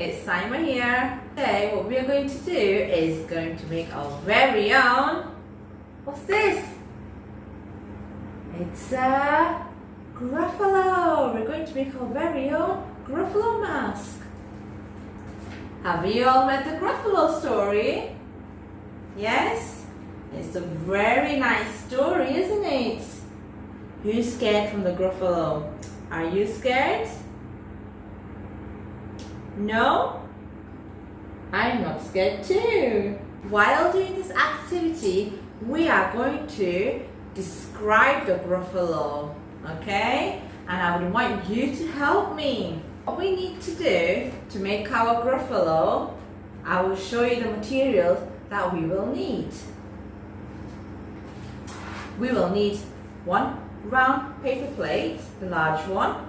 it's Simon here. Today what we are going to do is going to make our very own, what's this? It's a Gruffalo. We're going to make our very own Gruffalo mask. Have you all read the Gruffalo story? Yes? It's a very nice story, isn't it? Who's scared from the Gruffalo? Are you scared? No? I'm not scared too. While doing this activity, we are going to describe the Gruffalo, okay? And I would want you to help me. What we need to do to make our Gruffalo, I will show you the materials that we will need. We will need one round paper plate, the large one,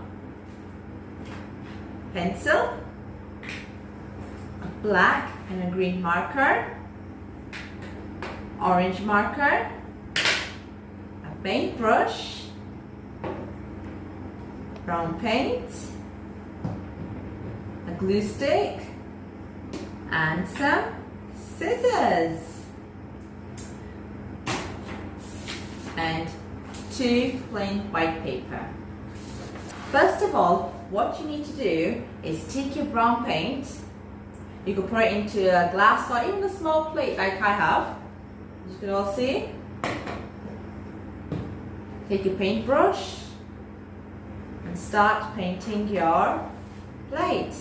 pencil, a black and a green marker, orange marker, a paintbrush, brown paint, a glue stick, and some scissors, and 2 plain white paper. First of all, what you need to do is take your brown paint. You can put it into a glass or even a small plate like I have. As you can all see. Take your paintbrush and start painting your plate.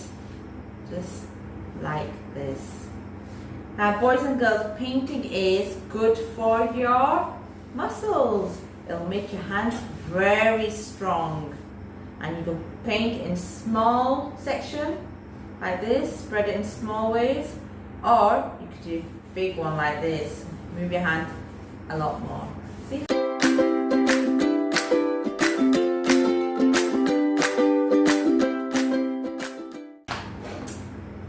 Just like this. Now boys and girls, painting is good for your muscles. It'll make your hands very strong. And you can paint in small section like this, spread it in small ways, or you could do a big one like this. Move your hand a lot more. See?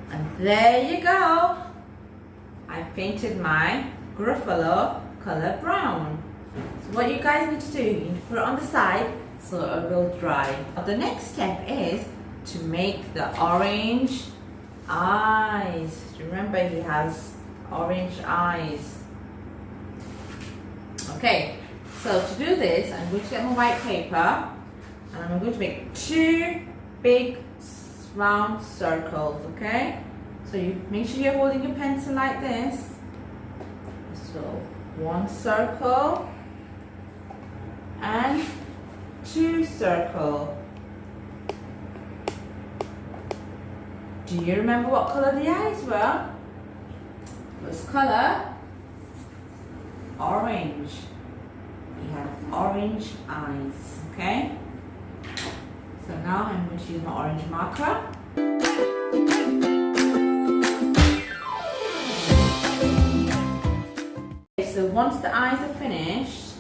And there you go. I've painted my Gruffalo color brown. So what you guys need to do, you need to put it on the side so it will dry. The next step is to make the orange eyes. Remember, he has orange eyes. Okay, so to do this, I'm going to get my white paper and I'm going to make 2 big round circles, okay? So you make sure you're holding your pencil like this. So 1 circle and 2 circle. Do you remember what color the eyes were? It was color orange. We have orange eyes, okay? So now I'm going to use my orange marker. Okay, so once the eyes are finished,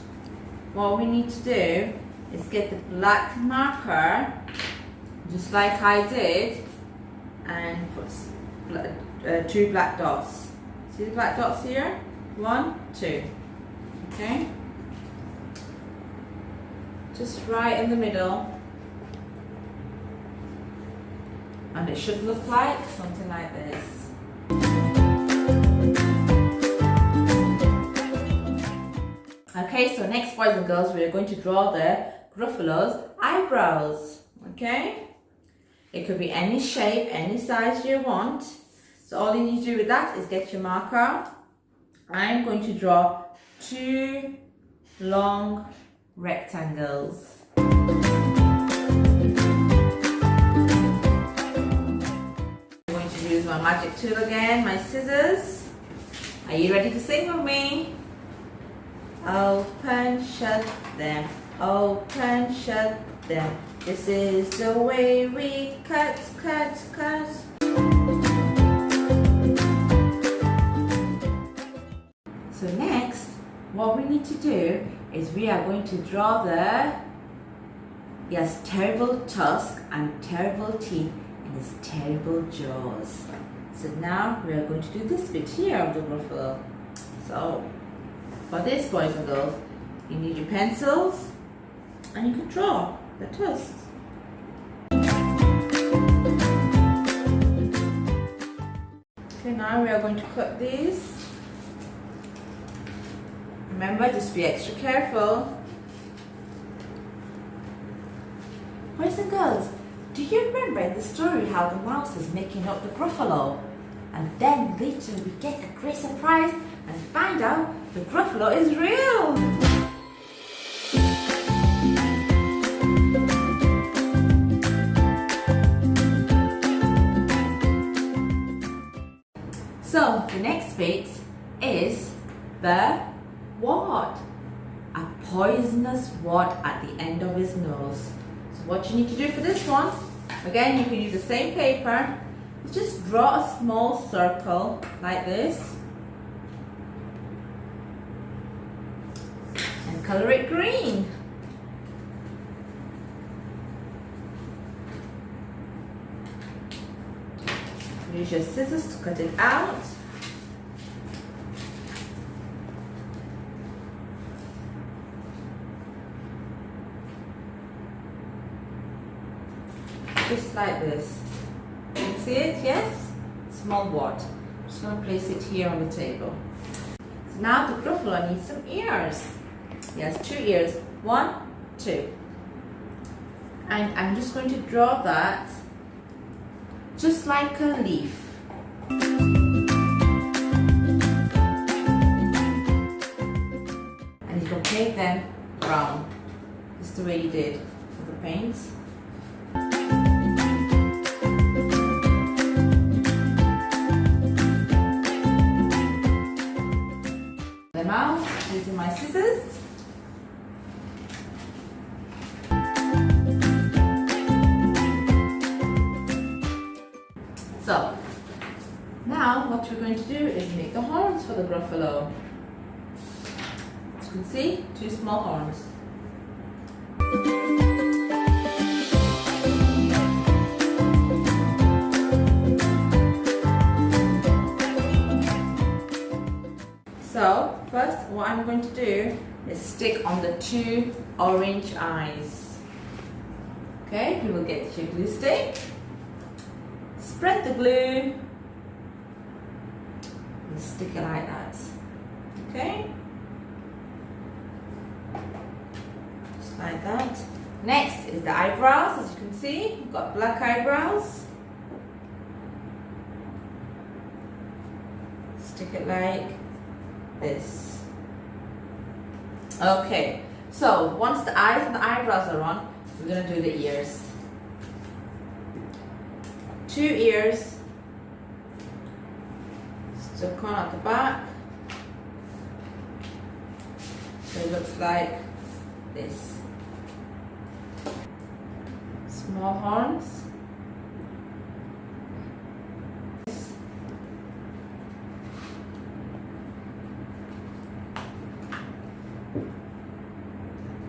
what we need to do is get the black marker, just like I did, and put 2 black dots. See the black dots here? 1, 2. Okay? Just right in the middle. And it should look like something like this. Okay, so next, boys and girls, we are going to draw the Gruffalo's eyebrows. Okay? It could be any shape, any size you want. So all you need to do with that is get your marker. I'm going to draw 2 long rectangles. I'm going to use my magic tool again, my scissors. Are you ready to sing with me? Open, shut them. Open, shut them. This is the way we cut, cut, cut. So next, what we need to do is we are going to draw he has terrible tusk and terrible teeth and his terrible jaws. So now we are going to do this bit here of the Gruffalo. So for this, boys and girls, you need your pencils and you can draw the tusks. Now we are going to cut these. Remember, just be extra careful. Boys and girls, do you remember in the story how the mouse is making up the Gruffalo? And then later we get a great surprise and find out the Gruffalo is real! So the next bit is the wart. A poisonous wart at the end of his nose. So what you need to do for this one, again you can use the same paper, just draw a small circle like this and color it green. Use your scissors to cut it out. Just like this. You can see it, yes? Small wart. I'm just going to place it here on the table. So now the Gruffalo needs some ears. Yes, 2 ears. 1, 2. And I'm just going to draw that just like a leaf. And you can paint them brown, just the way you did with the paints. Them out using my scissors. So, now what we're going to do is make the horns for the Gruffalo. As you can see, 2 small horns. So, first what I'm going to do is stick on the 2 orange eyes. Okay, you will get your glue stick. Spread the glue and stick it like that. Okay? Just like that. Next is the eyebrows. As you can see, you've got black eyebrows. Stick it like this. Okay, so once the eyes and the eyebrows are on, we're going to do the ears. 2 ears, still come out the back, so it looks like this. Small horns,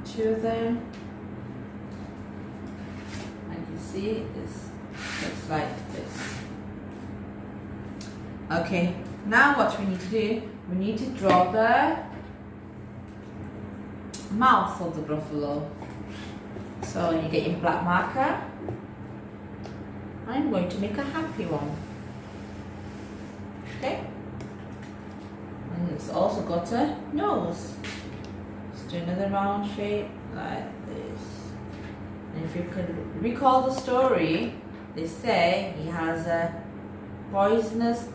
two of them, and you see this looks like this. Okay, now what we need to do, we need to draw the mouth of the Gruffalo. So you get your black marker. I'm going to make a happy one. Okay? And it's also got a nose. Just do another round shape like this. And if you could recall the story, they say he has a poisonous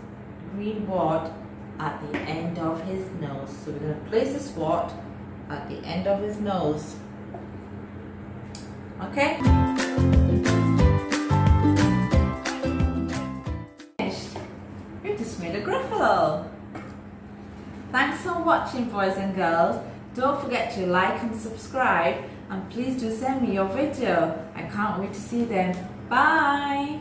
green wart at the end of his nose. So we're going to place this wart at the end of his nose. Okay? Finished. We've just made a Gruffalo. Thanks for watching, boys and girls. Don't forget to like and subscribe, and please do send me your video. I can't wait to see them. Bye!